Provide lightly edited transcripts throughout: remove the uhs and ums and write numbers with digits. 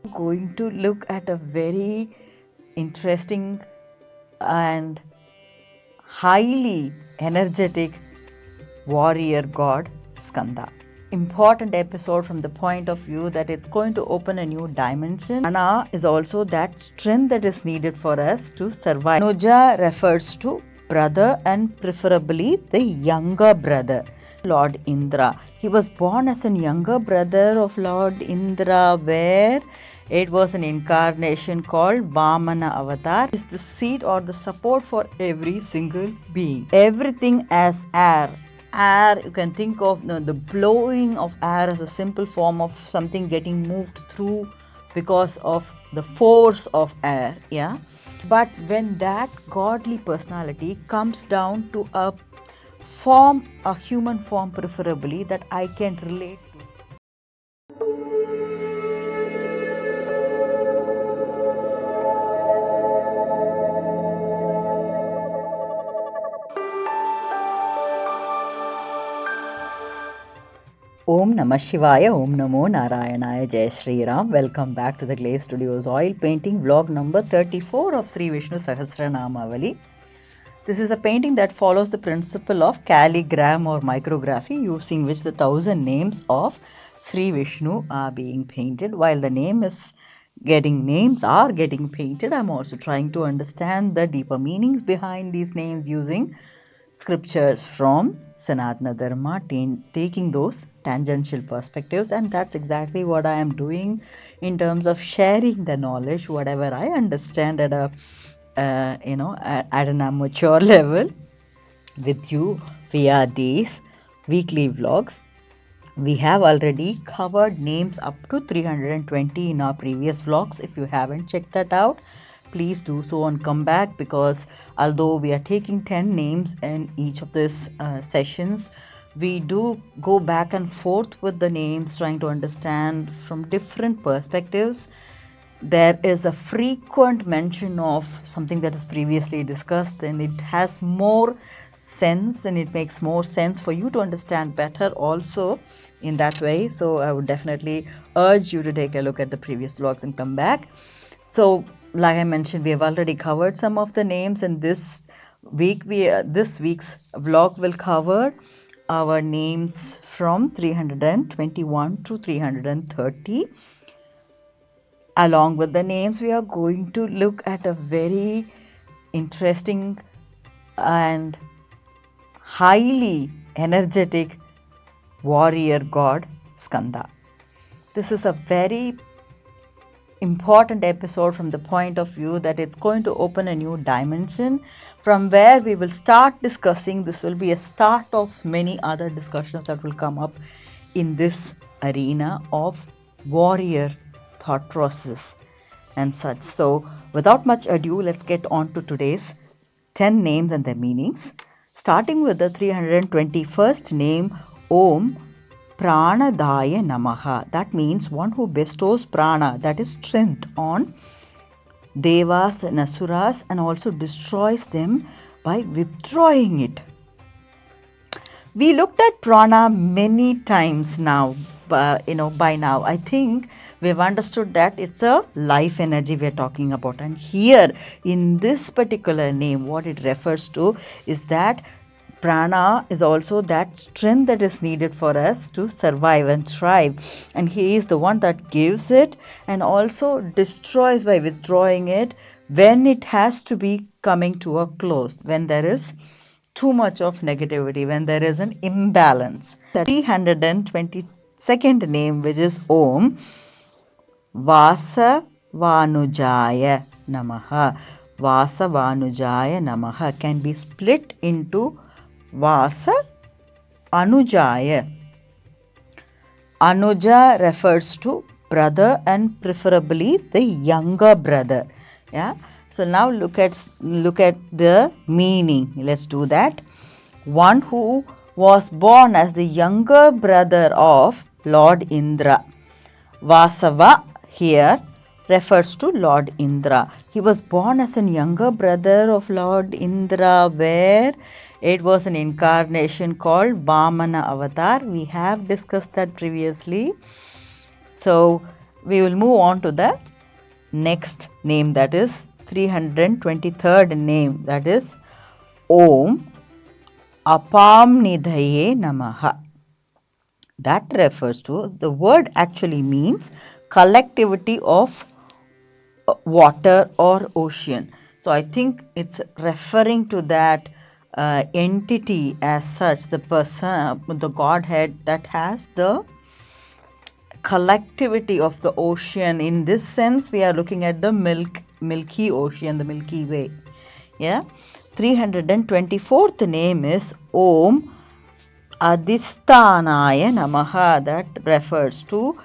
Going to look at a very interesting and highly energetic warrior god Skanda. Important episode from the point of view that it's going to open a new dimension. Prana is also that strength that is needed for us to survive. Anuja refers to brother and preferably the younger brother, Lord Indra. He was born as a younger brother of Lord Indra, where it was an incarnation called Vamana Avatar. It is the seat or the support for every single being. Everything as air. Air, you can think of the blowing of air as a simple form of something getting moved through because of the force of air. Yeah. But when that godly personality comes down to a form, a human form preferably, that I can relate to. Om Namah Shivaya, Om Namo Narayanaya, Jai Shri Ram. Welcome back to the Glaze Studios oil painting vlog number 34 of Sri Vishnu Sahasranamavali. This is a painting that follows the principle of calligram or micrography, using which the 1000 names of Sri Vishnu are being painted. While the names are getting painted, I'm also trying to understand the deeper meanings behind these names using scriptures from Sanatana Dharma, taking those tangential perspectives, and that's exactly what I am doing in terms of sharing the knowledge, whatever I understand at a at an amateur level with you via these weekly vlogs. We have already covered names up to 320 in our previous vlogs. If you haven't checked that out, please do so and come back, because although we are taking 10 names in each of these sessions, we do go back and forth with the names, trying to understand from different perspectives. There is a frequent mention of something that is previously discussed, and it has more sense, and it makes more sense for you to understand better also in that way. So I would definitely urge you to take a look at the previous vlogs and come back. So like I mentioned, we have already covered some of the names, and this week's vlog will cover our names from 321 to 330. Along with the names, we are going to look at a very interesting and highly energetic warrior god Skanda. This is a very important episode from the point of view that it's going to open a new dimension from where we will start discussing. This will be a start of many other discussions that will come up in this arena of warrior thought process and such. So without much ado, let's get on to today's 10 names and their meanings, starting with the 321st name, Om Pranadaya Namaha. That means one who bestows prana, that is strength, on devas and asuras, and also destroys them by withdrawing it. We looked at prana many times now. By now I think we've understood that it's a life energy we're talking about, and here in this particular name, what it refers to is that prana is also that strength that is needed for us to survive and thrive, and he is the one that gives it and also destroys by withdrawing it when it has to be coming to a close, when there is too much of negativity, when there is an imbalance. The 322nd name, which is Om Vasavanujaya Namaha. Vasavanujaya Namaha can be split into Vasa Anujaya. Anuja refers to brother and preferably the younger brother. Yeah. So now look at the meaning. Let's do that. One who was born as the younger brother of Lord Indra. Vasava here refers to Lord Indra. He was born as a younger brother of Lord Indra, where it was an incarnation called Vamana Avatar. We have discussed that previously. So we will move on to the next name, that is 323rd name, that is Om Apamnidhaye Namaha. That refers to, the word actually means collectivity of water or ocean. So I think it's referring to that entity as such, the person, the Godhead that has the collectivity of the ocean. In this sense, we are looking at the Milky Ocean, the Milky Way. Yeah. 324th name is Om Adishtanaya Namaha. That refers to,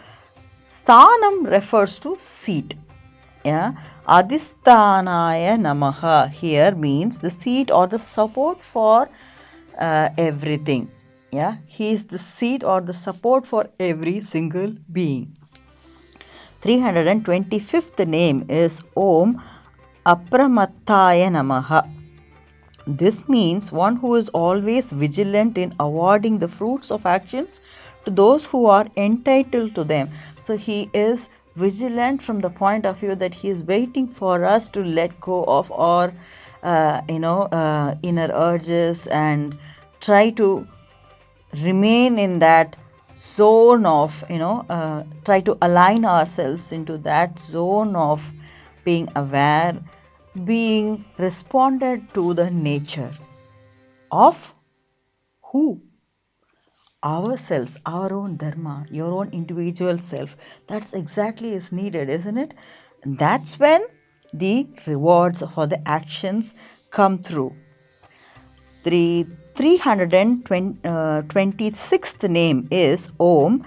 Sthanam refers to seat. Yeah. Adishtanaya Namaha here means the seat or the support for everything. Yeah, he is the seat or the support for every single being. 325th name is Om Apramattaya Namaha. This means one who is always vigilant in awarding the fruits of actions to those who are entitled to them. So he is vigilant from the point of view that he is waiting for us to let go of our inner urges and try to remain in that zone of, try to align ourselves into that zone of being aware, being responded to the nature of who? Ourselves, our own Dharma, your own individual self. That's exactly is needed, isn't it? And that's when the rewards for the actions come through. 326th name is Om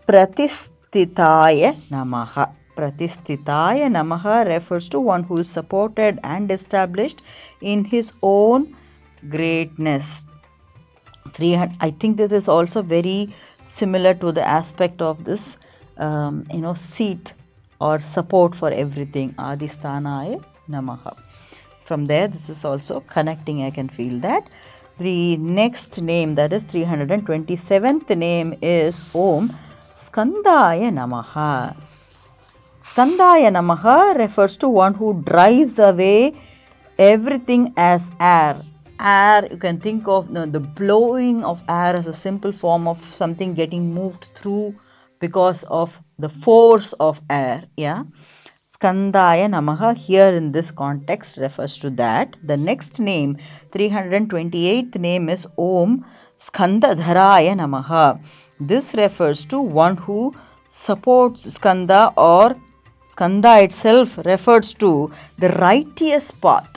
Pratistitaya Namaha. Pratistitaya Namaha refers to one who is supported and established in his own greatness. I think this is also very similar to the aspect of this, seat or support for everything. Adisthanaya Namaha. From there, this is also connecting, I can feel that. The next name, that is 327th name, is Om Skandāya Namaha. Skandāya Namaha refers to one who drives away everything as air. Air, you can think of the blowing of air as a simple form of something getting moved through because of the force of air. Yeah. Skandāya Namaha here in this context refers to that. The next name, 328th name, is Om Skandadharaya Namaha. This refers to one who supports Skanda, or Skanda itself refers to the righteous path.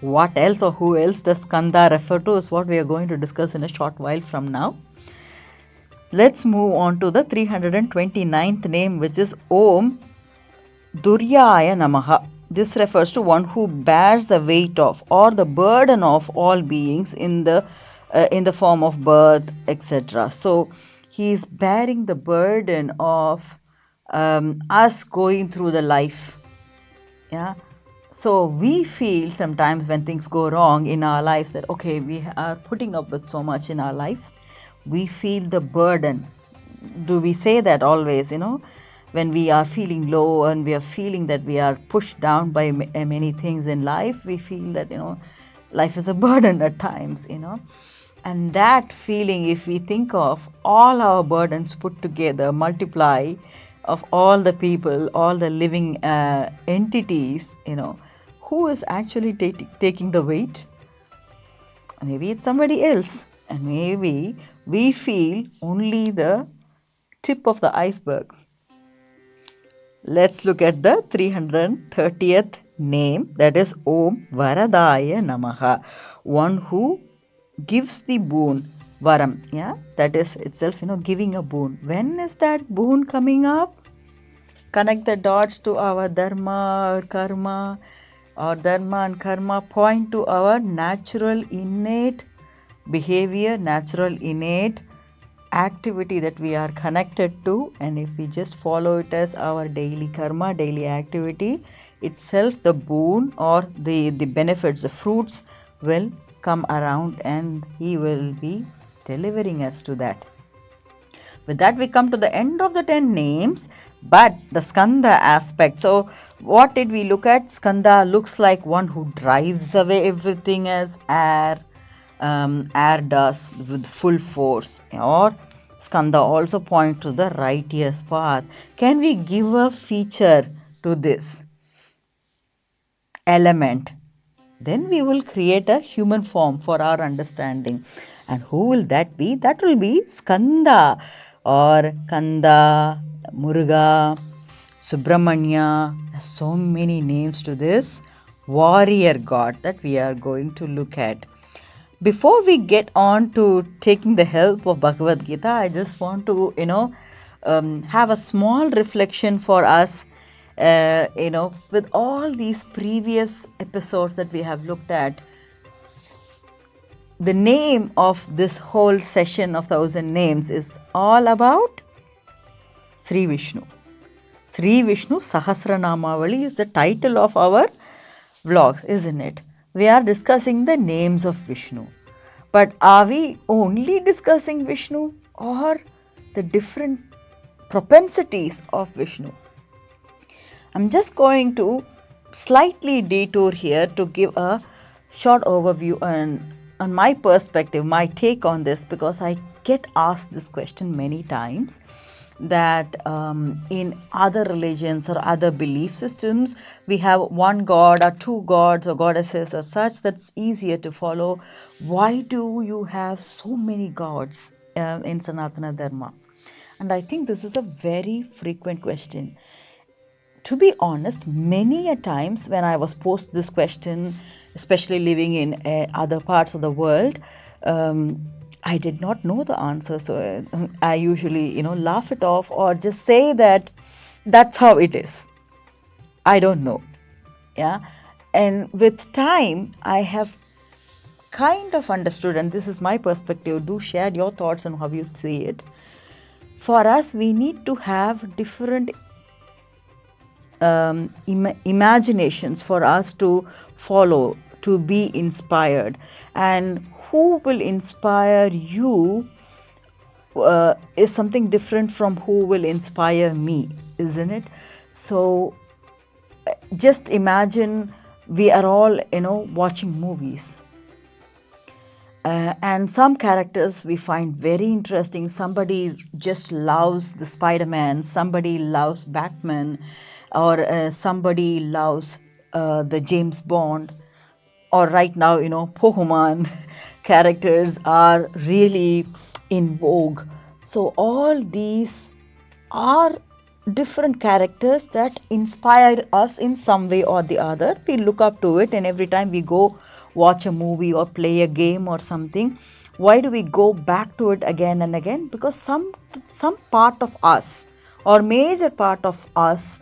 What else or who else does Skanda refer to is what we are going to discuss in a short while from now. Let's move on to the 329th name, which is Om Duryaya Namaha. This refers to one who bears the weight of or the burden of all beings in the form of birth, etc. So he is bearing the burden of us going through the life. Yeah. So we feel sometimes when things go wrong in our lives that, okay, we are putting up with so much in our lives. We feel the burden. Do we say that always, when we are feeling low and we are feeling that we are pushed down by many things in life, we feel that, life is a burden at times, And that feeling, if we think of all our burdens put together, multiply of all the people, all the living entities, who is actually taking the weight? Maybe it's somebody else. And maybe we feel only the tip of the iceberg. Let's look at the 330th name, that is Om Varadaya Namaha. One who gives the boon, Varam, that is itself, giving a boon. When is that boon coming up? Connect the dots to our Dharma or Karma. Our Dharma and Karma point to our natural innate behavior, natural innate activity that we are connected to, and if we just follow it as our daily karma, daily activity itself, the boon or the benefits, the fruits will come around and he will be delivering us to that. With that, we come to the end of the 10 names, but the Skanda aspect. So, what did we look at? Skanda looks like one who drives away everything as air, air does with full force. Or Skanda also points to the righteous path. Can we give a feature to this element? Then we will create a human form for our understanding. And who will that be? That will be Skanda or Kanda, Muruga, Subramanya. So many names to this warrior god that we are going to look at. Before we get on to taking the help of Bhagavad Gita, I just want to, have a small reflection for us, with all these previous episodes that we have looked at. The name of this whole session of 1000 names is all about Sri Vishnu. Sri Vishnu Sahasranamavali is the title of our vlogs, isn't it? We are discussing the names of Vishnu. But are we only discussing Vishnu or the different propensities of Vishnu? I'm just going to slightly detour here to give a short overview on my perspective, my take on this, because I get asked this question many times, that in other religions or other belief systems, we have one god or two gods or goddesses or such that's easier to follow. Why do you have so many gods in Sanatana Dharma? And I think this is a very frequent question. To be honest, many a times when I was posed this question, especially living in other parts of the world, I did not know the answer, so I usually, laugh it off or just say that that's how it is. I don't know. Yeah. And with time, I have kind of understood, and this is my perspective. Do share your thoughts on how you see it. For us, we need to have different imaginations for us to follow, to be inspired. And who will inspire you is something different from who will inspire me, isn't it? So just imagine we are all, watching movies. And some characters we find very interesting. Somebody just loves the Spider-Man, somebody loves Batman, or somebody loves the James Bond, or right now, Pokemon characters are really in vogue. So all these are different characters that inspire us in some way or the other. We look up to it, and every time we go watch a movie or play a game or something, why do we go back to it again and again? Because some part of us or major part of us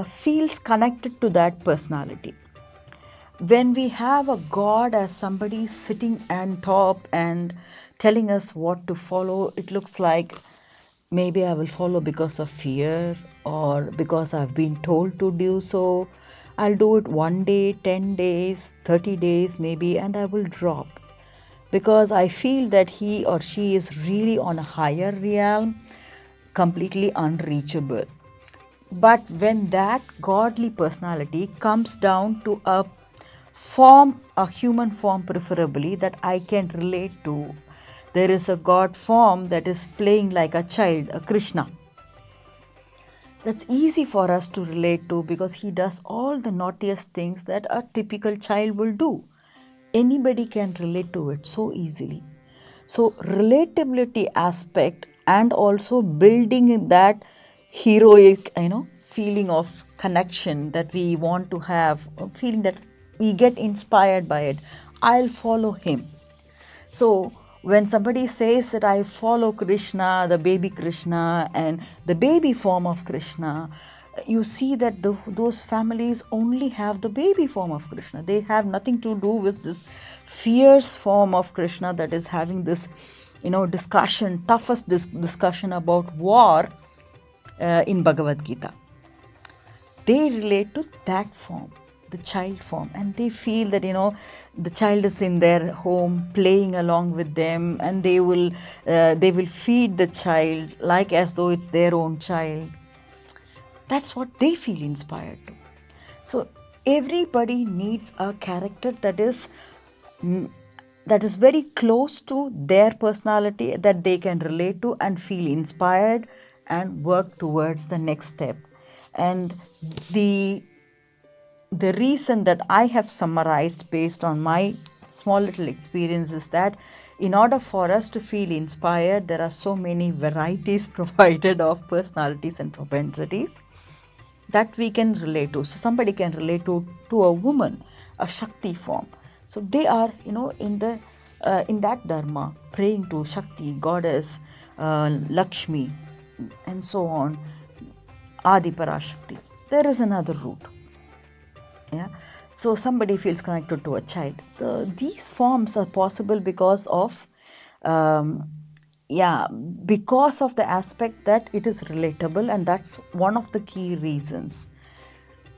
feels connected to that personality. When we have a god as somebody sitting on top and telling us what to follow, it looks like maybe I will follow because of fear or because I've been told to do so. I'll do it 1 day, 10 days, 30 days maybe, and I will drop because I feel that he or she is really on a higher realm, completely unreachable. But when that godly personality comes down to a form, a human form preferably, that I can relate to, there is a god form that is playing like a child, a Krishna. That's easy for us to relate to because he does all the naughtiest things that a typical child will do. Anybody can relate to it so easily. So relatability aspect and also building that heroic, feeling of connection that we want to have, feeling that we get inspired by it. I'll follow him. So when somebody says that I follow Krishna, the baby Krishna and the baby form of Krishna, you see that those families only have the baby form of Krishna. They have nothing to do with this fierce form of Krishna that is having this, discussion, toughest discussion about war in Bhagavad Gita. They relate to that form. the child form, and they feel that the child is in their home playing along with them, and they will feed the child like as though it's their own child. That's what they feel inspired to. So everybody needs a character that is very close to their personality, that they can relate to and feel inspired and work towards the next step. And the reason that I have summarized based on my small little experience is that in order for us to feel inspired, there are so many varieties provided of personalities and propensities that we can relate to. So somebody can relate to a woman, a Shakti form. So they are, in that Dharma, praying to Shakti, Goddess, Lakshmi, and so on, Adi Parashakti. There is another route. Yeah. So somebody feels connected to a child. These forms are possible because of the aspect that it is relatable, and that's one of the key reasons.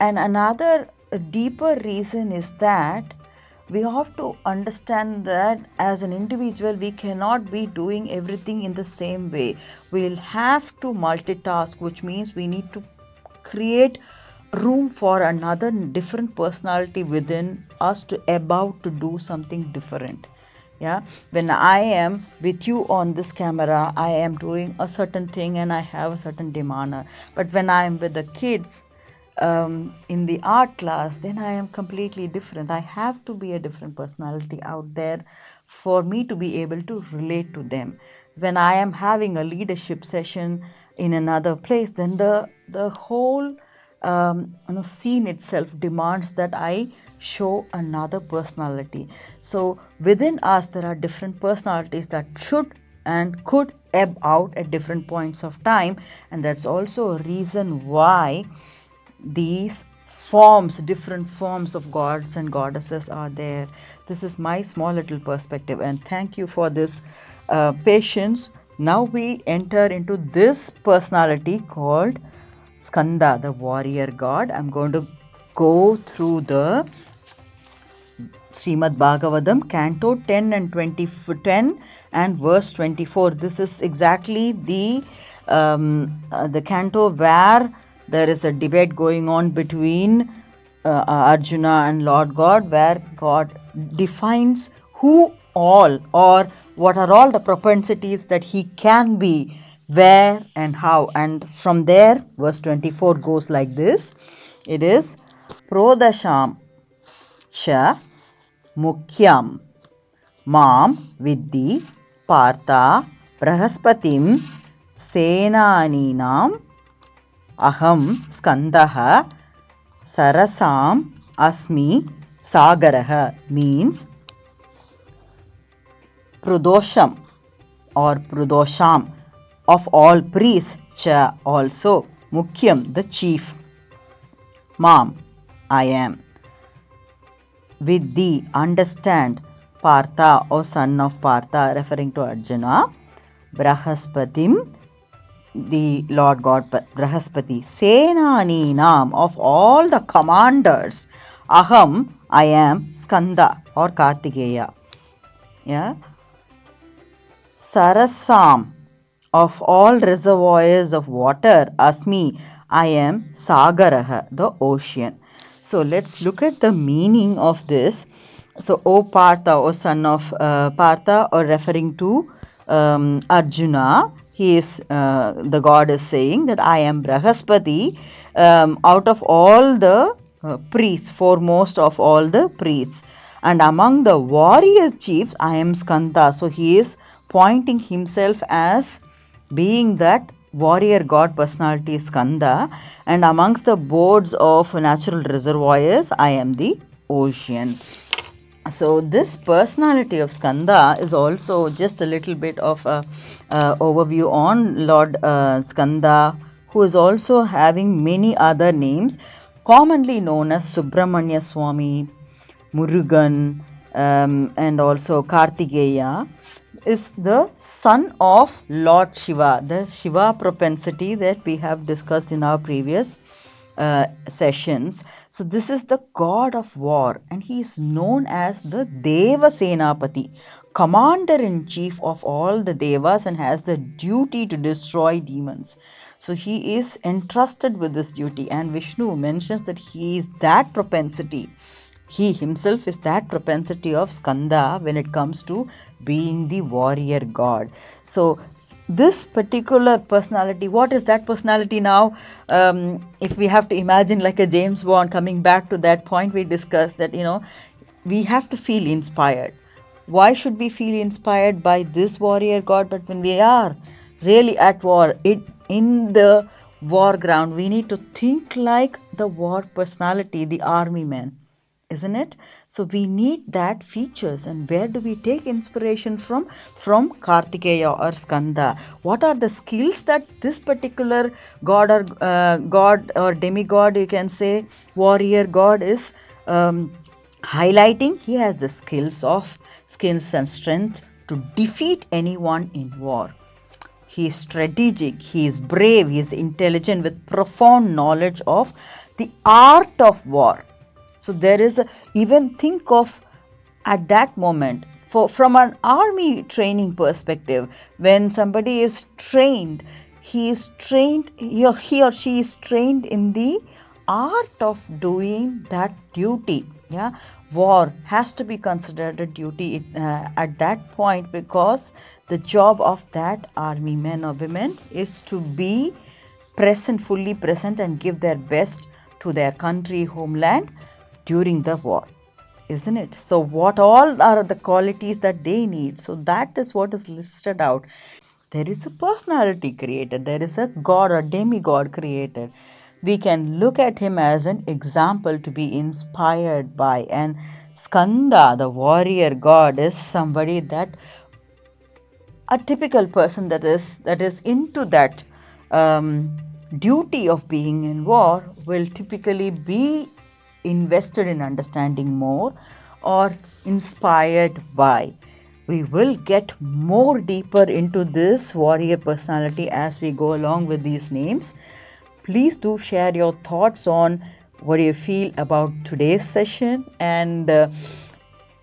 And another deeper reason is that we have to understand that as an individual, we cannot be doing everything in the same way. We'll have to multitask, which means we need to create room for another different personality within us to about to do something different. Yeah, when I am with you on this camera, I am doing a certain thing and I have a certain demand. But when I am with the kids in the art class, then I am completely different. I have to be a different personality out there for me to be able to relate to them. When I am having a leadership session in another place, then the whole scene itself demands that I show another personality. So within us, there are different personalities that should and could ebb out at different points of time, and that's also a reason why these forms, different forms of gods and goddesses are there. This is my small little perspective, and thank you for this patience. Now we enter into this personality called Skanda, the warrior god. I'm going to go through the Shrimad Bhagavatam, Canto 10 and verse 24. This is exactly the canto where there is a debate going on between Arjuna and Lord God, where God defines who all or what are all the propensities that he can be, where and how. And from there, verse 24 goes like this. It is Prodasham cha Mukhyam Mam Vidhi Partha Brahaspatim Senaninam Aham Skandaha Sarasam Asmi Sagaraha, means Prudosham or Prudosham of all priests, cha also, Mukhyam the chief, Mam I am, Vidhi understand, Partha or son of Partha referring to Arjuna, Brahaspatim the Lord God Brahaspati, Senaninam of all the commanders, Aham I am, Skanda or Kartikeya. Yeah. Sarasam of all reservoirs of water, Asmi I am, Sagaraha the ocean. So let's look at the meaning of this. So O Partha, O son of Partha, or referring to Arjuna, he is the god is saying that I am Brahaspati, out of all the priests, foremost of all the priests, and among the warrior chiefs I am Skanda. So he is pointing himself as being that warrior god personality Skanda, and amongst the boards of natural reservoirs I am the ocean. So this personality of Skanda is also just a little bit of a overview on Lord Skanda, who is also having many other names, commonly known as Subramanya Swami, Murugan, and also Kartikeya, is the son of Lord Shiva, the Shiva propensity that we have discussed in our previous sessions. So this is the god of war, and he is known as the Deva Senapati, commander-in-chief of all the devas, and has the duty to destroy demons. So he is entrusted with this duty, and Vishnu mentions that he is that propensity. He himself is that propensity of Skanda when it comes to being the warrior god. So this particular personality, what is that personality now? If we have to imagine like a James Bond, coming back to that point we discussed, that we have to feel inspired. Why should we feel inspired by this warrior god? But when we are really at war, in the war ground, we need to think like the war personality, the army man, isn't it? So we need that features. And where do we take inspiration from? From Kartikeya or Skanda. What are the skills that this particular god or demigod, you can say, warrior god, is highlighting? He has the skills and strength to defeat anyone in war. He is strategic, he is brave, he is intelligent with profound knowledge of the art of war. So there is even think of at that moment, from an army training perspective, when somebody is trained, he or she is trained in the art of doing that duty. War has to be considered a duty at that point, because the job of that army men or women is to be present, fully present, and give their best to their country, homeland, during the war, isn't it? So what all are the qualities that they need? So that is what is listed out. There is a personality created, there is a god or demigod created. We can look at him as an example to be inspired by. And Skanda, the warrior god, is somebody that a typical person that is into that duty of being in war will typically be invested in understanding more or inspired by. We will get more deeper into this warrior personality as we go along with these names. Please do share your thoughts on what you feel about today's session, and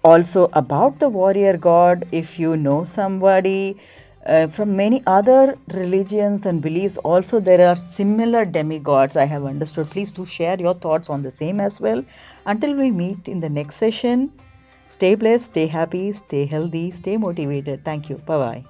also about the warrior god. If you know somebody from many other religions and beliefs, also there are similar demigods, I have understood. Please do share your thoughts on the same as well. Until we meet in the next session, stay blessed, stay happy, stay healthy, stay motivated. Thank you. Bye-bye.